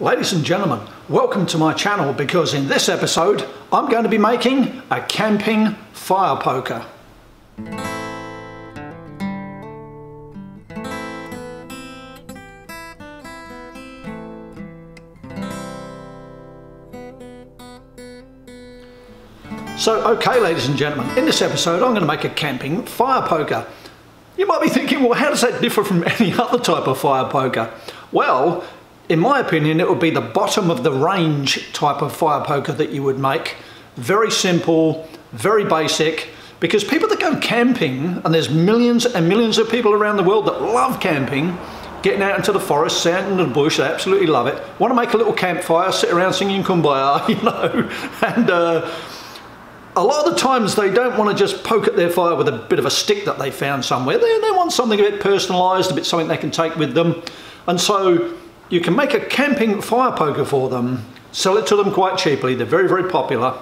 Ladies and gentlemen, welcome to my channel because in this episode I'm going to be making a camping fire poker. So okay ladies and gentlemen, in this episode I'm going to make a camping fire poker. You might be thinking, well, how does that differ from any other type of fire poker? Well, in my opinion, it would be the bottom of the range type of fire poker that you would make. Very simple, very basic, because people that go camping, and there's millions and millions of people around the world that love camping, getting out into the forest, out into the bush, they absolutely love it. Want to make a little campfire, sit around singing Kumbaya, you know, and a lot of the times they don't want to just poke at their fire with a bit of a stick that they found somewhere. They want something a bit personalised, a bit something they can take with them. And so you can make a camping fire poker for them, sell it to them quite cheaply. They're very, very popular.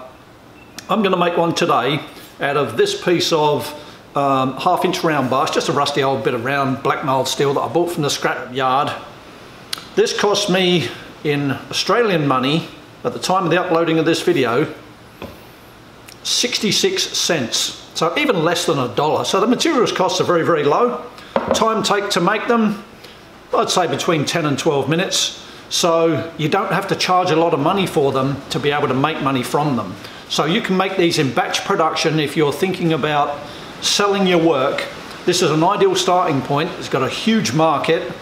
I'm going to make one today out of this piece of 1/2-inch round bar. It's just a rusty old bit of round black mould steel that I bought from the scrap yard. This cost me in Australian money at the time of the uploading of this video 66 cents, so even less than $1. So the materials costs are very, very low. Time take to make them, I'd say between 10 and 12 minutes. So you don't have to charge a lot of money for them to be able to make money from them. So you can make these in batch production if you're thinking about selling your work. This is an ideal starting point. It's got a huge market,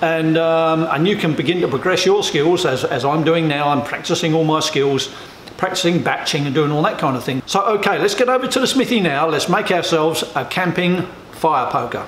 and you can begin to progress your skills as I'm doing now. I'm practicing all my skills, practicing batching and doing all that kind of thing. So okay, let's get over to the smithy now. Let's make ourselves a camping fire poker.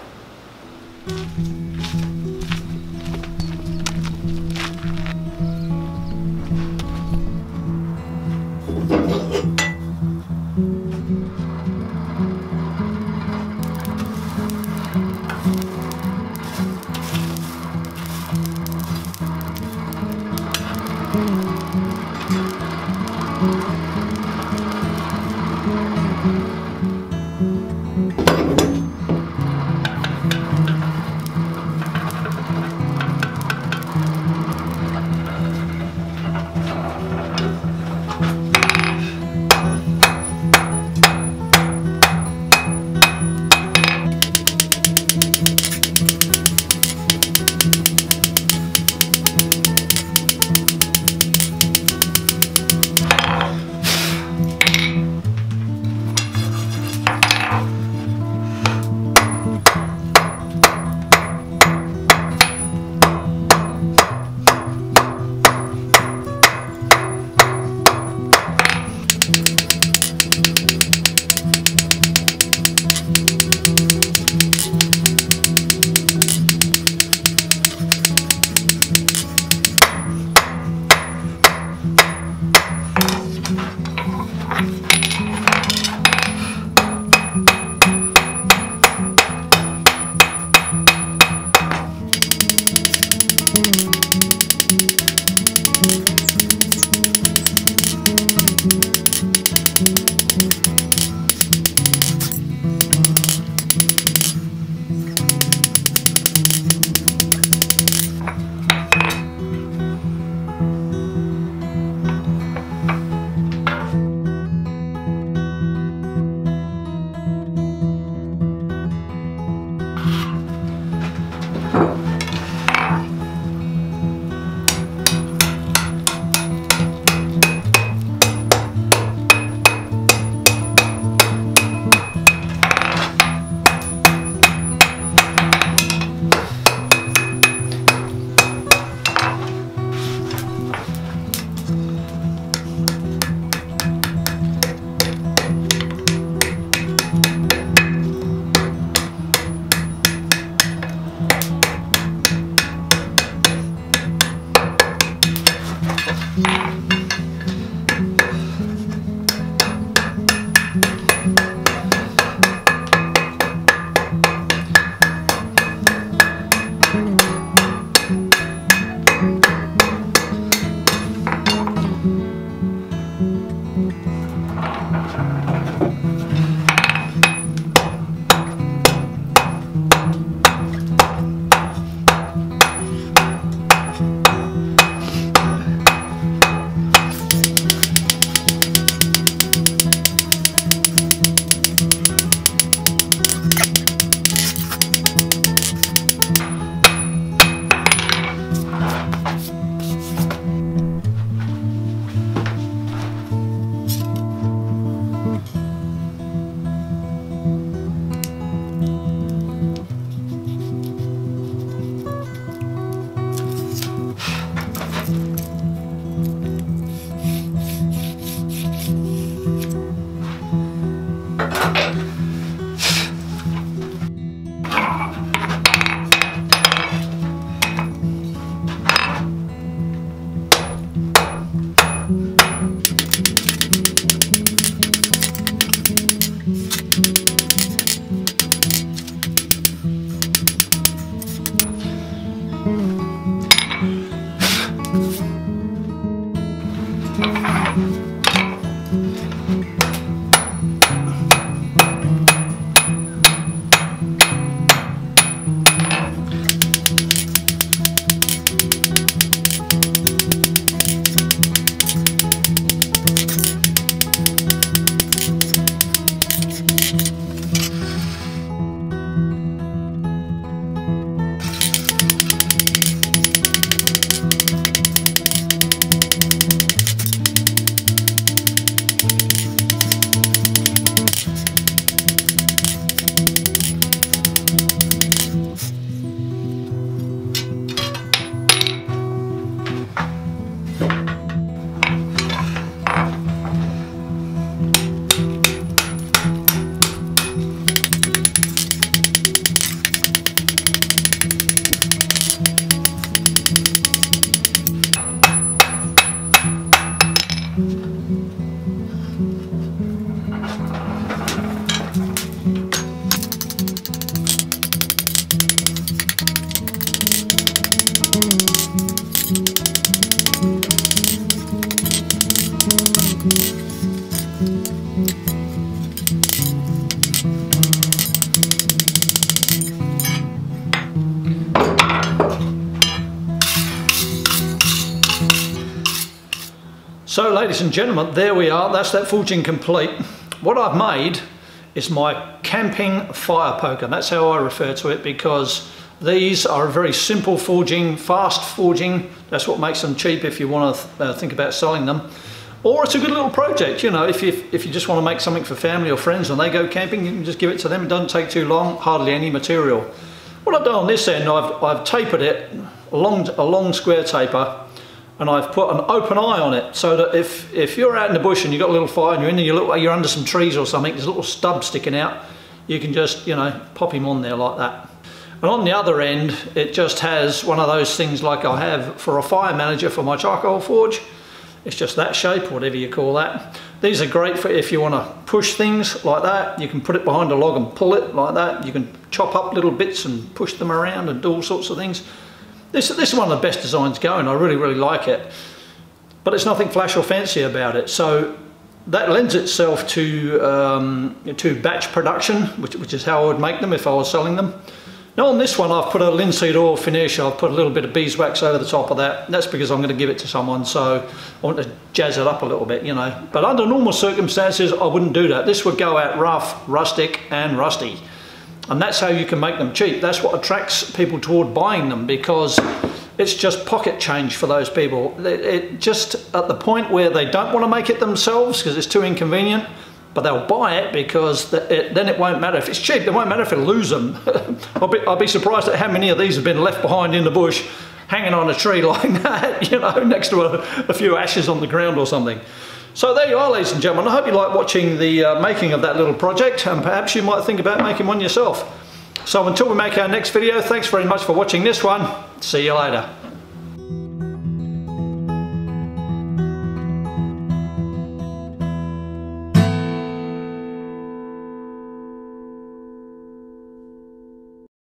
So ladies and gentlemen, there we are, that's that forging complete. What I've made is my camping fire poker, and that's how I refer to it, because these are a very simple forging, fast forging. That's what makes them cheap if you want to think about selling them. Or it's a good little project, you know, if you just want to make something for family or friends and they go camping, you can just give it to them. It doesn't take too long, hardly any material. What I've done on this end, I've tapered it, a long square taper, and I've put an open eye on it, so that if you're out in the bush and you've got a little fire and you're in there, you're under some trees or something, there's a little stub sticking out, you can just, you know, pop him on there like that. And on the other end, it just has one of those things like I have for a fire manager for my charcoal forge. It's just that shape, whatever you call that. These are great for if you want to push things like that. You can put it behind a log and pull it like that. You can chop up little bits and push them around and do all sorts of things. This is one of the best designs going. I really like it, but it's nothing flash or fancy about it. So that lends itself to batch production, which is how I would make them if I was selling them. Now on this one, I've put a linseed oil finish. I've put a little bit of beeswax over the top of that. That's because I'm going to give it to someone, so I want to jazz it up a little bit, you know. But under normal circumstances, I wouldn't do that. This would go out rough, rustic, and rusty. And that's how you can make them cheap. That's what attracts people toward buying them, because it's just pocket change for those people. It just at the point where they don't want to make it themselves because it's too inconvenient, but they'll buy it because then it won't matter if it's cheap. It won't matter if they lose them. I'll be surprised at how many of these have been left behind in the bush, hanging on a tree like that, you know, next to a few ashes on the ground or something. So there you are, ladies and gentlemen. I hope you like watching the making of that little project, and perhaps you might think about making one yourself. So until we make our next video, thanks very much for watching this one. See you later.